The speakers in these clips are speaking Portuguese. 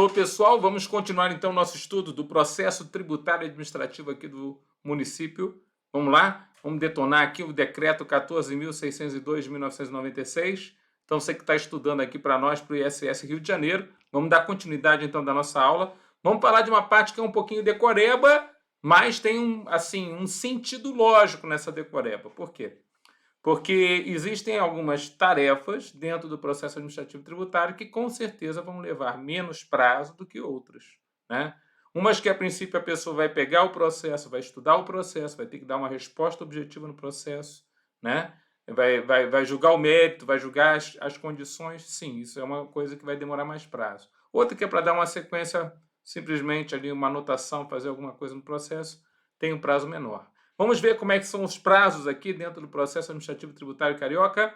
Alô, pessoal, vamos continuar então nosso estudo do processo tributário administrativo aqui do município. Vamos lá? Vamos detonar aqui o decreto 14.602 de 1996. Então, você que está estudando aqui para nós, para o ISS Rio de Janeiro, vamos dar continuidade então da nossa aula. Vamos falar de uma parte que é um pouquinho decoreba, mas tem um sentido lógico nessa decoreba. Por quê? Porque existem algumas tarefas dentro do processo administrativo tributário que com certeza vão levar menos prazo do que outras, né? Umas que a princípio a pessoa vai pegar o processo, vai estudar o processo, vai ter que dar uma resposta objetiva no processo, né? Vai julgar o mérito, vai julgar as condições. Sim, isso é uma coisa que vai demorar mais prazo. Outra que é para dar uma sequência, simplesmente ali uma anotação, fazer alguma coisa no processo, tem um prazo menor. Vamos ver como é que são os prazos aqui dentro do processo administrativo tributário carioca.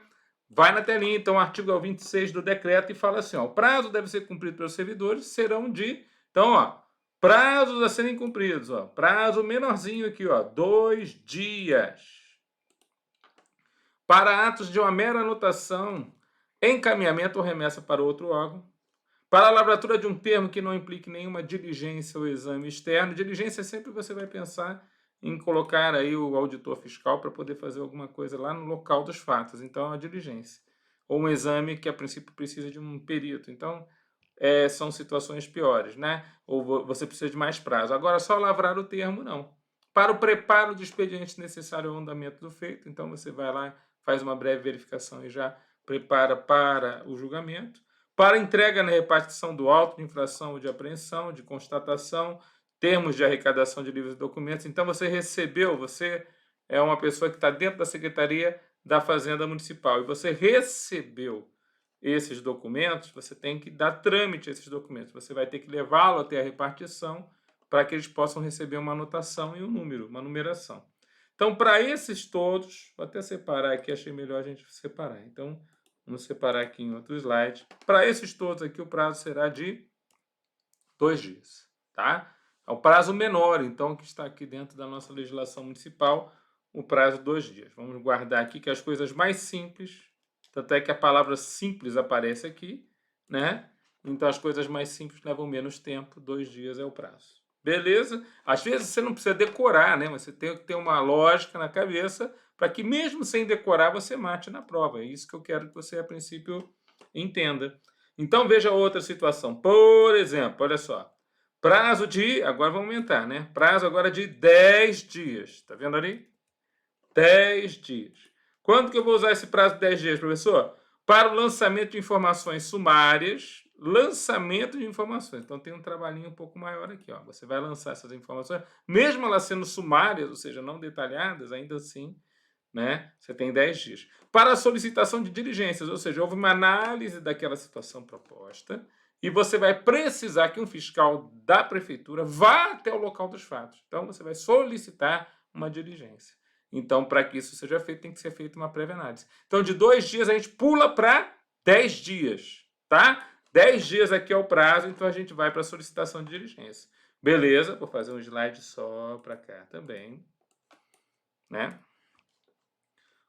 Vai na telinha, então, o artigo 26 do decreto e fala assim, ó, o prazo deve ser cumprido pelos servidores, serão de... Então, ó, prazos a serem cumpridos, ó, prazo menorzinho aqui, ó, 2 dias. Para atos de uma mera anotação, encaminhamento ou remessa para outro órgão. Para a lavratura de um termo que não implique nenhuma diligência ou exame externo, diligência sempre você vai pensar em colocar aí o auditor fiscal para poder fazer alguma coisa lá no local dos fatos. Então, é uma diligência. Ou um exame que, a princípio, precisa de um perito. Então, são situações piores, né? Ou você precisa de mais prazo. Agora, só lavrar o termo, não. Para o preparo do expediente necessário ao andamento do feito, então você vai lá, faz uma breve verificação e já prepara para o julgamento. Para entrega na repartição do auto de infração ou de apreensão, de constatação, termos de arrecadação de livros e documentos. Então, você é uma pessoa que está dentro da Secretaria da Fazenda Municipal e você recebeu esses documentos, você tem que dar trâmite a esses documentos. Você vai ter que levá-lo até a repartição para que eles possam receber uma anotação e um número, uma numeração. Então, para esses todos, vou até separar aqui, achei melhor a gente separar. Então, vamos separar aqui em outro slide. Para esses todos aqui, o prazo será de 2 dias, tá? É o prazo menor, então, que está aqui dentro da nossa legislação municipal, o prazo de 2 dias. Vamos guardar aqui que as coisas mais simples, tanto é que a palavra simples aparece aqui, né? Então, as coisas mais simples levam menos tempo, 2 dias é o prazo. Beleza? Às vezes você não precisa decorar, né? Você tem que ter uma lógica na cabeça para que mesmo sem decorar você mate na prova. É isso que eu quero que você, a princípio, entenda. Então, veja outra situação. Por exemplo, olha só. Prazo de... Agora vamos aumentar, né? Prazo agora de 10 dias. Tá vendo ali? 10 dias. Quando que eu vou usar esse prazo de 10 dias, professor? Para o lançamento de informações sumárias. Lançamento de informações. Então, tem um trabalhinho um pouco maior aqui, ó. Você vai lançar essas informações, mesmo elas sendo sumárias, ou seja, não detalhadas, ainda assim, né? Você tem 10 dias. Para a solicitação de diligências, ou seja, houve uma análise daquela situação proposta e você vai precisar que um fiscal da prefeitura vá até o local dos fatos. Então, você vai solicitar uma diligência. Então, para que isso seja feito, tem que ser feita uma prévia análise. Então, de 2 dias, a gente pula para 10 dias, tá? 10 dias aqui é o prazo, então a gente vai para a solicitação de diligência. Beleza, vou fazer um slide só para cá também, né?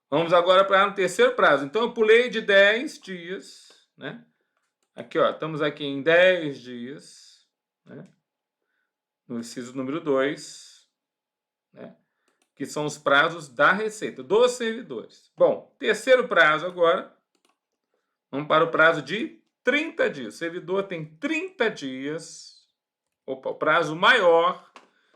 Vamos agora para o terceiro prazo. Então, eu pulei de 10 dias, né? Aqui, ó, estamos aqui em 10 dias, né? No inciso número 2, né? Que são os prazos da Receita, dos servidores. Bom, terceiro prazo agora, vamos para o prazo de 30 dias. O servidor tem 30 dias, opa, o prazo maior.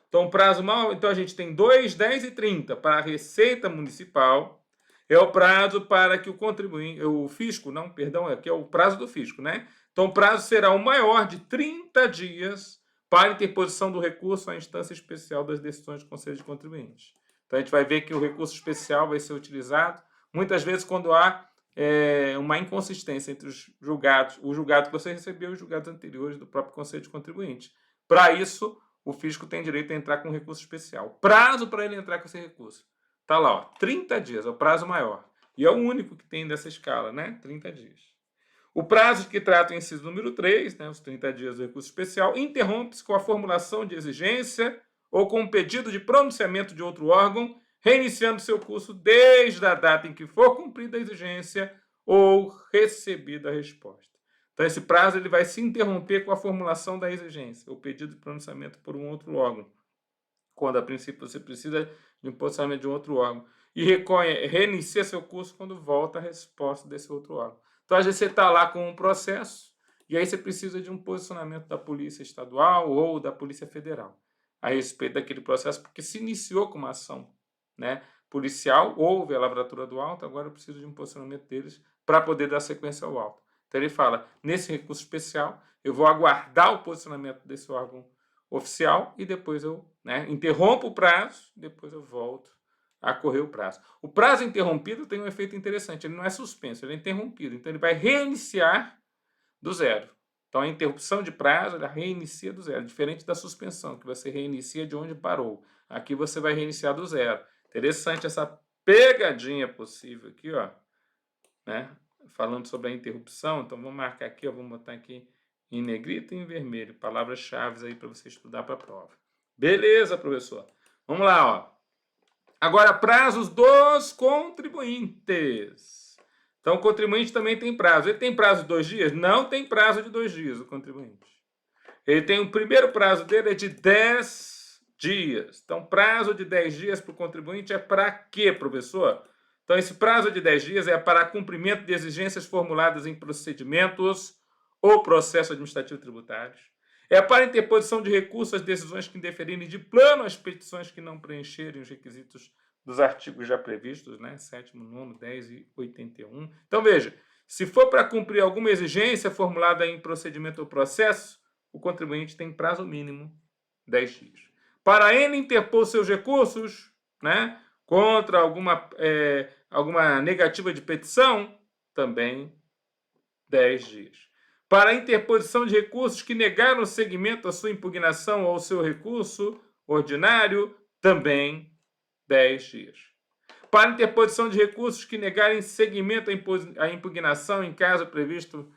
Então, o prazo maior, então a gente tem 2, 10 e 30 para a Receita Municipal. É o prazo para que o contribuinte, o fisco, não, perdão, aqui é o prazo do fisco, né? Então, o prazo será o maior de 30 dias para a interposição do recurso à instância especial das decisões do Conselho de Contribuintes. Então, a gente vai ver que o recurso especial vai ser utilizado muitas vezes quando há uma inconsistência entre os julgados, o julgado que você recebeu e os julgados anteriores do próprio Conselho de Contribuintes. Para isso, o fisco tem direito a entrar com recurso especial. Prazo para ele entrar com esse recurso. Está lá, ó, 30 dias, é o prazo maior. E é o único que tem dessa escala, né? 30 dias. O prazo que trata o inciso número 3, né, os 30 dias do recurso especial, interrompe-se com a formulação de exigência ou com um pedido de pronunciamento de outro órgão, reiniciando seu curso desde a data em que for cumprida a exigência ou recebida a resposta. Então, esse prazo ele vai se interromper com a formulação da exigência, o pedido de pronunciamento por um outro órgão, quando a princípio você precisa de um posicionamento de um outro órgão, e reinicia seu curso quando volta a resposta desse outro órgão. Então, às vezes você está lá com um processo, e aí você precisa de um posicionamento da Polícia Estadual ou da Polícia Federal a respeito daquele processo, porque se iniciou com uma ação, né, policial, houve a lavratura do auto, agora eu preciso de um posicionamento deles para poder dar sequência ao auto. Então ele fala, nesse recurso especial, eu vou aguardar o posicionamento desse órgão oficial e depois eu, né, interrompo o prazo, depois eu volto a correr o prazo. O prazo interrompido tem um efeito interessante, ele não é suspenso, ele é interrompido, então ele vai reiniciar do zero. Então a interrupção de prazo, ela reinicia do zero, diferente da suspensão, que você reinicia de onde parou. Aqui você vai reiniciar do zero. Interessante essa pegadinha possível aqui, ó, né? Falando sobre a interrupção, então vamos marcar aqui, ó, vamos botar aqui em negrito e em vermelho, palavras-chave aí para você estudar para a prova. Beleza, professor? Vamos lá, ó. Agora, prazos dos contribuintes. Então, o contribuinte também tem prazo. Ele tem prazo de 2 dias? Não tem prazo de 2 dias, o contribuinte. Ele tem o primeiro prazo dele é de 10 dias. Então, prazo de 10 dias para o contribuinte é para quê, professor? Então, esse prazo de 10 dias é para cumprimento de exigências formuladas em procedimentos ou processos administrativos tributários. É para interposição de recursos às decisões que indeferirem de plano às petições que não preencherem os requisitos dos artigos já previstos, né? 7º, 9º, 10 e 81. Então, veja, se for para cumprir alguma exigência formulada em procedimento ou processo, o contribuinte tem prazo mínimo 10 dias. Para ele interpor seus recursos, né, contra alguma negativa de petição, também 10 dias. Para a interposição de recursos que negaram seguimento à sua impugnação ou ao seu recurso ordinário, também 10 dias. Para interposição de recursos que negarem seguimento à impugnação em caso previsto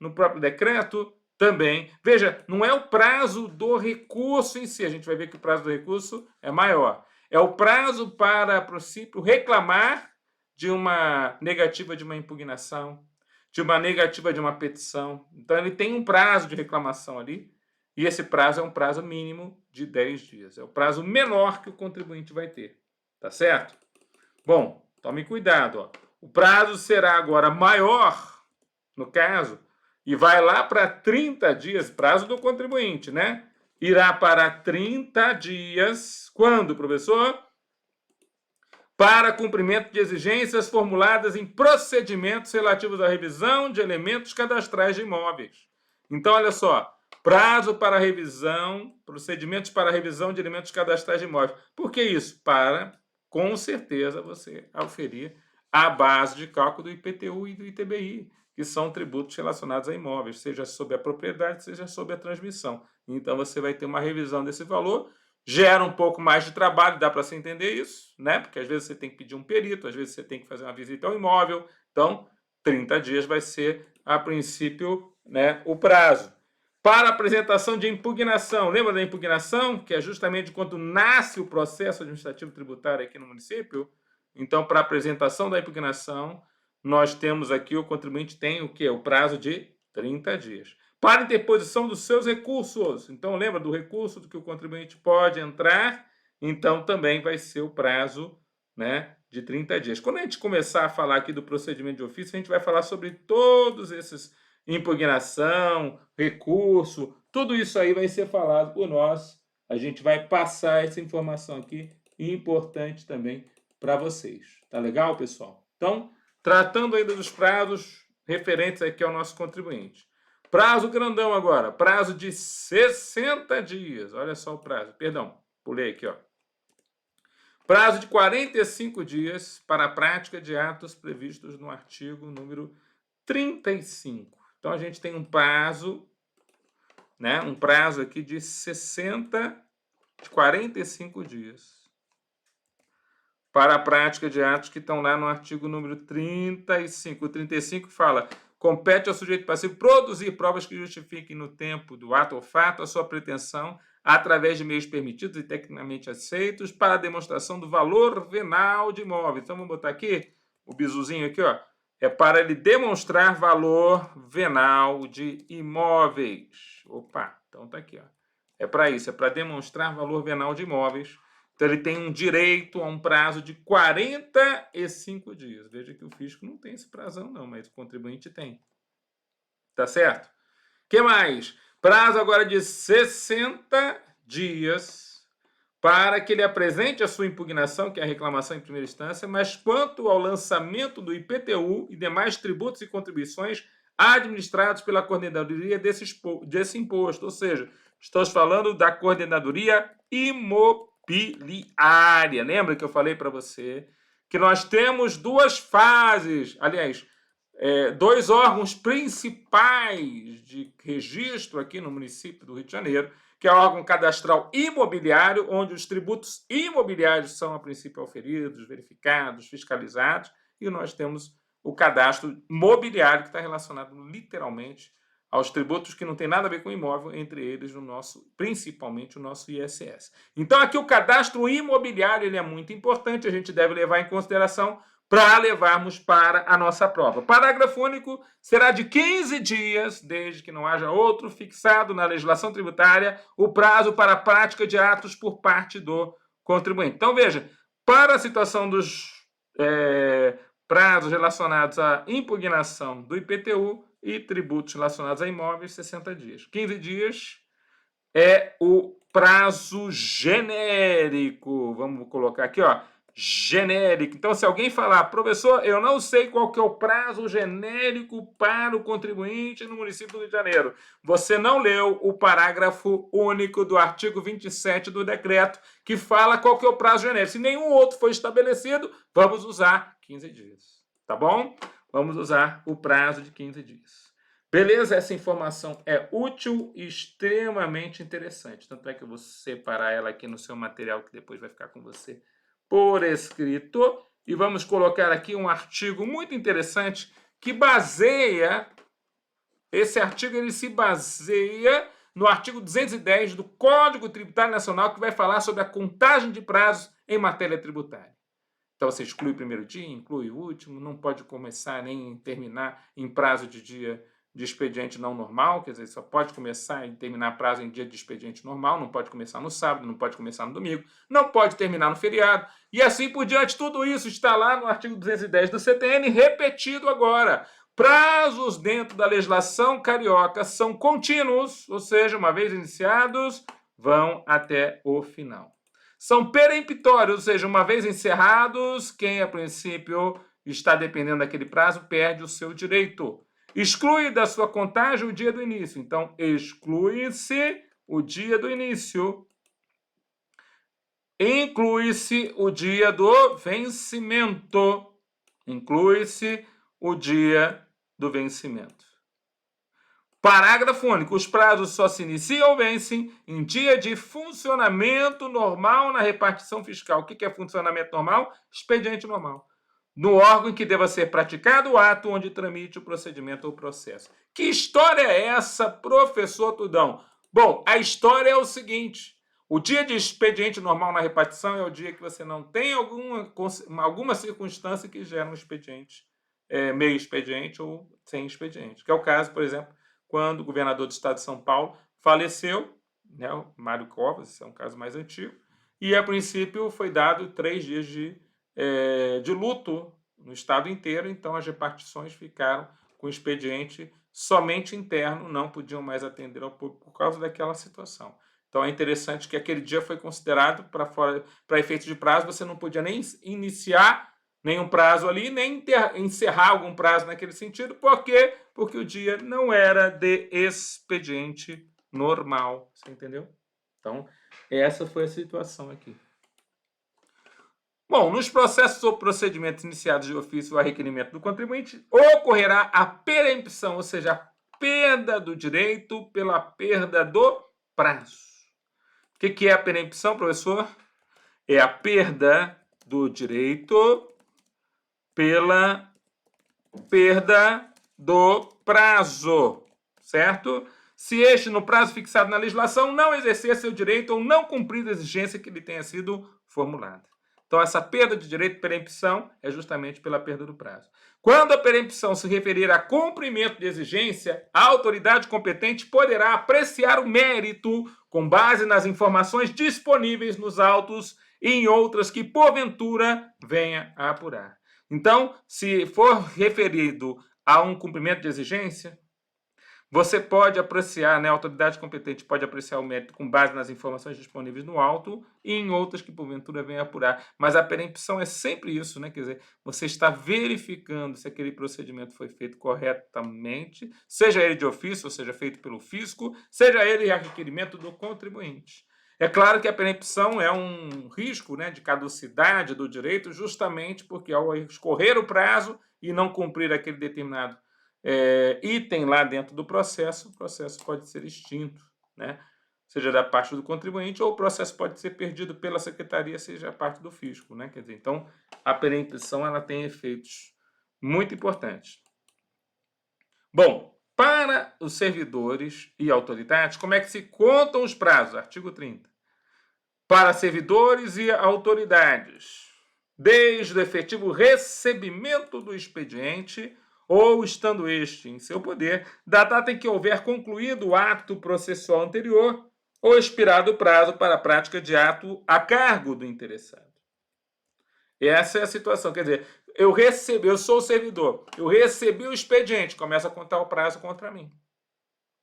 no próprio decreto, também. Veja, não é o prazo do recurso em si, a gente vai ver que o prazo do recurso é maior. É o prazo para, a princípio, reclamar de uma negativa de uma impugnação, de uma negativa de uma petição. Então, ele tem um prazo de reclamação ali, e esse prazo é um prazo mínimo de 10 dias. É o prazo menor que o contribuinte vai ter. Tá certo? Bom, tome cuidado. Ó. O prazo será agora maior, no caso, e vai lá para 30 dias, prazo do contribuinte, né? Irá para 30 dias. Quando, professor? Para cumprimento de exigências formuladas em procedimentos relativos à revisão de elementos cadastrais de imóveis. Então, olha só, prazo para revisão, procedimentos para revisão de elementos cadastrais de imóveis. Por que isso? Para, com certeza, você aferir a base de cálculo do IPTU e do ITBI, que são tributos relacionados a imóveis, seja sobre a propriedade, seja sobre a transmissão. Então, você vai ter uma revisão desse valor, gera um pouco mais de trabalho, dá para você entender isso, né? Porque às vezes você tem que pedir um perito, às vezes você tem que fazer uma visita ao imóvel. Então, 30 dias vai ser, a princípio, né, o prazo. Para apresentação de impugnação, lembra da impugnação? Que é justamente quando nasce o processo administrativo tributário aqui no município. Então, para apresentação da impugnação, nós temos aqui, o contribuinte tem o quê? O prazo de 30 dias. Para interposição dos seus recursos. Então, lembra do recurso do que o contribuinte pode entrar? Então, também vai ser o prazo, né, de 30 dias. Quando a gente começar a falar aqui do procedimento de ofício, a gente vai falar sobre todos esses impugnação, recurso, tudo isso aí vai ser falado por nós. A gente vai passar essa informação aqui, importante também para vocês. Tá legal, pessoal? Então, tratando ainda dos prazos referentes aqui ao nosso contribuinte. Prazo grandão agora, prazo de 60 dias. Olha só o prazo, perdão, pulei aqui, ó. Prazo de 45 dias para a prática de atos previstos no artigo número 35. Então, a gente tem um prazo, né? Um prazo aqui de 45 dias para a prática de atos que estão lá no artigo número 35. O 35 fala: compete ao sujeito passivo produzir provas que justifiquem no tempo do ato ou fato a sua pretensão através de meios permitidos e tecnicamente aceitos para a demonstração do valor venal de imóvel. Então, vamos botar aqui o bizuzinho aqui, ó. é para ele demonstrar valor venal de imóveis. Opa, então tá aqui, ó. É para isso, é para demonstrar valor venal de imóveis. Então ele tem um direito a um prazo de 45 dias. Veja que o fisco não tem esse prazão não, mas o contribuinte tem. Tá certo? O que mais? Prazo agora de 60 dias para que ele apresente a sua impugnação, que é a reclamação em primeira instância, mas quanto ao lançamento do IPTU e demais tributos e contribuições administrados pela coordenadoria desse imposto, ou seja, estamos falando da coordenadoria imobiliária. Lembra que eu falei para você que nós temos duas fases, aliás, dois órgãos principais de registro aqui no município do Rio de Janeiro, que é o órgão cadastral imobiliário, onde os tributos imobiliários são, a princípio, auferidos, verificados, fiscalizados, e nós temos o cadastro mobiliário, que está relacionado literalmente aos tributos que não tem nada a ver com imóvel, entre eles, principalmente o nosso ISS. Então, aqui o cadastro imobiliário ele é muito importante, a gente deve levar em consideração para levarmos para a nossa prova. Parágrafo único será de 15 dias, desde que não haja outro fixado na legislação tributária, o prazo para a prática de atos por parte do contribuinte. Então, veja, para a situação dos prazos relacionados à impugnação do IPTU e tributos relacionados a imóveis, 60 dias. 15 dias é o prazo genérico. Vamos colocar aqui, ó. Genérico. Então, se alguém falar, professor, eu não sei qual que é o prazo genérico para o contribuinte no município do Rio de Janeiro, você não leu o parágrafo único do artigo 27 do decreto, que fala qual que é o prazo genérico. Se nenhum outro foi estabelecido, vamos usar 15 dias. Tá bom? Vamos usar o prazo de 15 dias. Beleza? Essa informação é útil e extremamente interessante. Tanto é que eu vou separar ela aqui no seu material, que depois vai ficar com você por escrito, e vamos colocar aqui um artigo muito interessante que baseia, esse artigo ele se baseia no artigo 210 do Código Tributário Nacional, que vai falar sobre a contagem de prazos em matéria tributária. Então você exclui o primeiro dia, inclui o último, não pode começar nem terminar em prazo de dia de expediente não normal, quer dizer, só pode começar e terminar prazo em dia de expediente normal, não pode começar no sábado, não pode começar no domingo, não pode terminar no feriado, e assim por diante. Tudo isso está lá no artigo 210 do CTN, repetido agora. Prazos dentro da legislação carioca são contínuos, ou seja, uma vez iniciados, vão até o final. São peremptórios, ou seja, uma vez encerrados, quem a princípio está dependendo daquele prazo perde o seu direito. Exclui da sua contagem o dia do início. Então, exclui-se o dia do início. Inclui-se o dia do vencimento. Inclui-se o dia do vencimento. Parágrafo único. Os prazos só se iniciam ou vencem em dia de funcionamento normal na repartição fiscal. O que é funcionamento normal? Expediente normal. No órgão em que deva ser praticado o ato onde tramite o procedimento ou processo. Que história é essa, professor Tudão? Bom, a história é o seguinte: o dia de expediente normal na repartição é o dia que você não tem alguma circunstância que gera um expediente, meio expediente ou sem expediente. Que é o caso, por exemplo, quando o governador do estado de São Paulo faleceu, né, o Mário Covas, esse é um caso mais antigo, e a princípio foi dado 3 dias de luto no estado inteiro, então as repartições ficaram com expediente somente interno, não podiam mais atender ao público por causa daquela situação. Então é interessante que aquele dia foi considerado para efeito de prazo, você não podia nem iniciar nenhum prazo ali, nem encerrar algum prazo naquele sentido. Por quê? Porque o dia não era de expediente normal, você entendeu? Então, essa foi a situação aqui. Bom, nos processos ou procedimentos iniciados de ofício a requerimento do contribuinte, ocorrerá a perempção, ou seja, a perda do direito pela perda do prazo. O que é a perempção, professor? É a perda do direito pela perda do prazo, certo? Se este, no prazo fixado na legislação, não exercer seu direito ou não cumprir a exigência que lhe tenha sido formulada. Então, essa perda de direito de perempção é justamente pela perda do prazo. Quando a perempção se referir a cumprimento de exigência, a autoridade competente poderá apreciar o mérito com base nas informações disponíveis nos autos e em outras que, porventura, venha a apurar. Então, se for referido a um cumprimento de exigência, você pode apreciar, né, a autoridade competente pode apreciar o mérito com base nas informações disponíveis no auto e em outras que porventura venha apurar. Mas a perempção é sempre isso, né? Quer dizer, você está verificando se aquele procedimento foi feito corretamente, seja ele de ofício, ou seja, feito pelo fisco, seja ele a requerimento do contribuinte. É claro que a perempção é um risco, né, de caducidade do direito, justamente porque ao escorrer o prazo e não cumprir aquele determinado item lá dentro do processo, o processo pode ser extinto, né? Seja da parte do contribuinte, ou o processo pode ser perdido pela secretaria, seja a parte do fisco, né? Quer dizer, então, a perempção ela tem efeitos muito importantes. Bom, para os servidores e autoridades, como é que se contam os prazos? Artigo 30. Para servidores e autoridades, desde o efetivo recebimento do expediente ou estando este em seu poder, da data em que houver concluído o ato processual anterior ou expirado o prazo para a prática de ato a cargo do interessado. Essa é a situação, quer dizer, eu sou o servidor, eu recebi o expediente, começa a contar o prazo contra mim,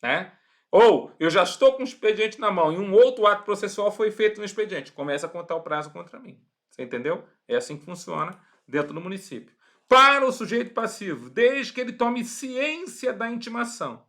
né? Ou eu já estou com o expediente na mão e um outro ato processual foi feito no expediente, começa a contar o prazo contra mim. Você entendeu? É assim que funciona dentro do município. Para o sujeito passivo, desde que ele tome ciência da intimação.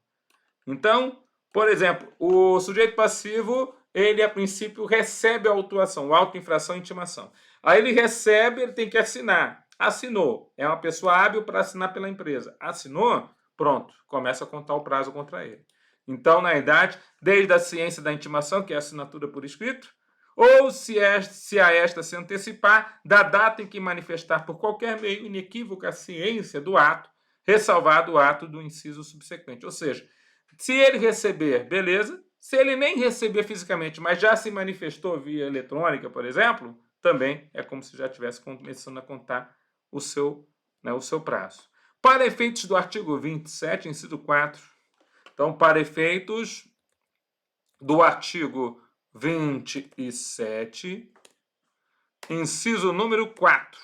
Então, por exemplo, o sujeito passivo, ele a princípio recebe a autuação, auto-infração e intimação. Aí ele recebe, ele tem que assinar. Assinou. É uma pessoa hábil para assinar pela empresa. Assinou? Pronto. Começa a contar o prazo contra ele. Então, na verdade, desde a ciência da intimação, que é a assinatura por escrito, ou se a esta se antecipar, da data em que manifestar por qualquer meio inequívoca a ciência do ato, ressalvado o ato do inciso subsequente. Ou seja, se ele receber, beleza. Se ele nem receber fisicamente, mas já se manifestou via eletrônica, por exemplo, também é como se já estivesse começando a contar o seu prazo. Para efeitos do artigo 27, inciso 4, então, para efeitos do artigo 27, inciso número 4.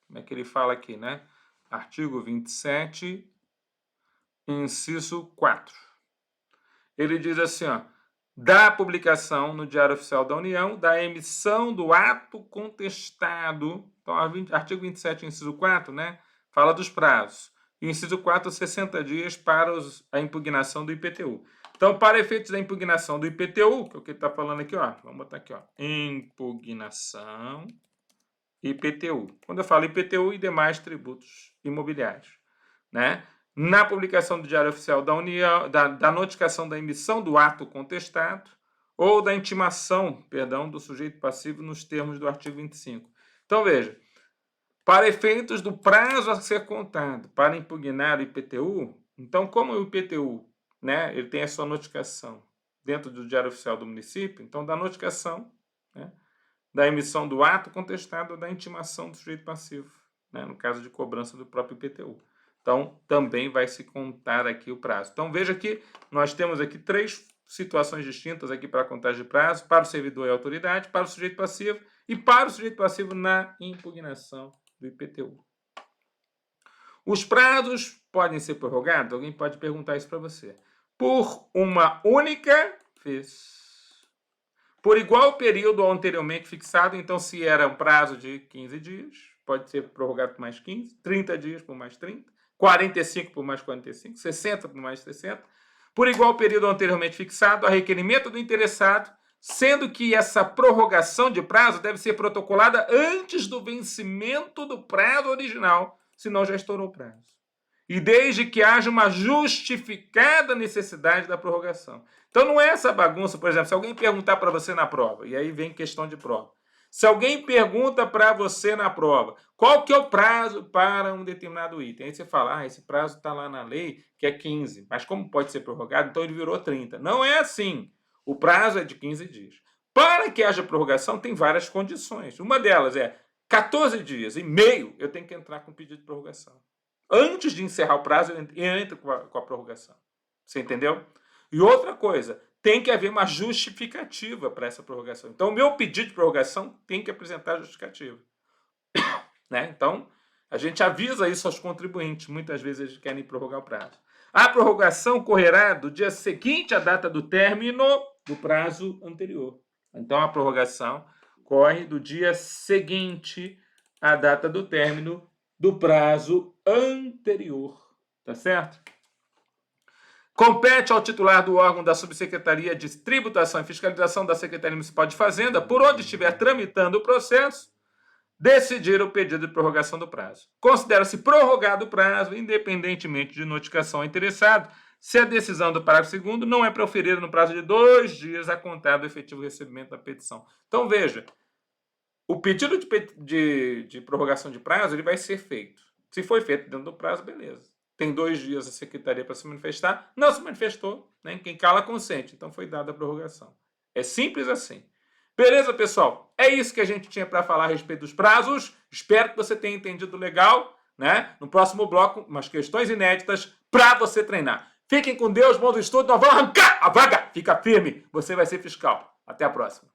Como é que ele fala aqui, né? Artigo 27, inciso 4. Ele diz assim, ó, da publicação no Diário Oficial da União, da emissão do ato contestado. Então, artigo 27, inciso 4, né? Fala dos prazos. Inciso 4, 60 dias para a impugnação do IPTU. Então, para efeitos da impugnação do IPTU, que é o que ele está falando aqui, ó, vamos botar aqui, ó, impugnação IPTU. Quando eu falo IPTU e demais tributos imobiliários, né? Na publicação do Diário Oficial da União, da notificação da emissão do ato contestado ou da intimação, do sujeito passivo nos termos do artigo 25. Então, veja, para efeitos do prazo a ser contado para impugnar o IPTU, então, como o IPTU, né, ele tem a sua notificação dentro do Diário Oficial do município, então, da notificação, né, da emissão do ato contestado ou da intimação do sujeito passivo, né, no caso de cobrança do próprio IPTU. Então, também vai se contar aqui o prazo. Então, veja que nós temos aqui 3 situações distintas aqui para a contagem de prazo, para o servidor e a autoridade, para o sujeito passivo e para o sujeito passivo na impugnação do IPTU. Os prazos podem ser prorrogados? Alguém pode perguntar isso para você. Por uma única vez. Por igual período ao anteriormente fixado, então se era um prazo de 15 dias, pode ser prorrogado por mais 15, 30 dias por mais 30, 45 por mais 45, 60 por mais 60. Por igual período ao anteriormente fixado, a requerimento do interessado, sendo que essa prorrogação de prazo deve ser protocolada antes do vencimento do prazo original, senão já estourou o prazo. E desde que haja uma justificada necessidade da prorrogação. Então não é essa bagunça, por exemplo, se alguém perguntar para você na prova, e aí vem questão de prova. Se alguém pergunta para você na prova, qual que é o prazo para um determinado item? Aí você fala, esse prazo está lá na lei, que é 15, mas como pode ser prorrogado, então ele virou 30. Não é assim. O prazo é de 15 dias. Para que haja prorrogação, tem várias condições. Uma delas é 14 dias e meio, eu tenho que entrar com pedido de prorrogação. Antes de encerrar o prazo, eu entro com a prorrogação. Você entendeu? E outra coisa, tem que haver uma justificativa para essa prorrogação. Então, o meu pedido de prorrogação tem que apresentar justificativa. Né? Então, a gente avisa isso aos contribuintes. Muitas vezes eles querem prorrogar o prazo. A prorrogação correrá do dia seguinte à data do término do prazo anterior. Então, a prorrogação corre do dia seguinte à data do término do prazo anterior. Tá certo? Compete ao titular do órgão da Subsecretaria de Tributação e Fiscalização da Secretaria Municipal de Fazenda, por onde estiver tramitando o processo, decidir o pedido de prorrogação do prazo. Considera-se prorrogado o prazo, independentemente de notificação ao interessado, se a decisão do parágrafo 2º não é proferida no prazo de 2 dias a contar do efetivo recebimento da petição. Então, veja, o pedido de prorrogação de prazo ele vai ser feito. Se foi feito dentro do prazo, beleza. Tem 2 dias a secretaria para se manifestar. Não se manifestou, né? Quem cala consente. Então, foi dada a prorrogação. É simples assim. Beleza, pessoal? É isso que a gente tinha para falar a respeito dos prazos. Espero que você tenha entendido legal, né? No próximo bloco, umas questões inéditas para você treinar. Fiquem com Deus, bom estudo. Nós vamos arrancar a vaga. Fica firme, você vai ser fiscal. Até a próxima.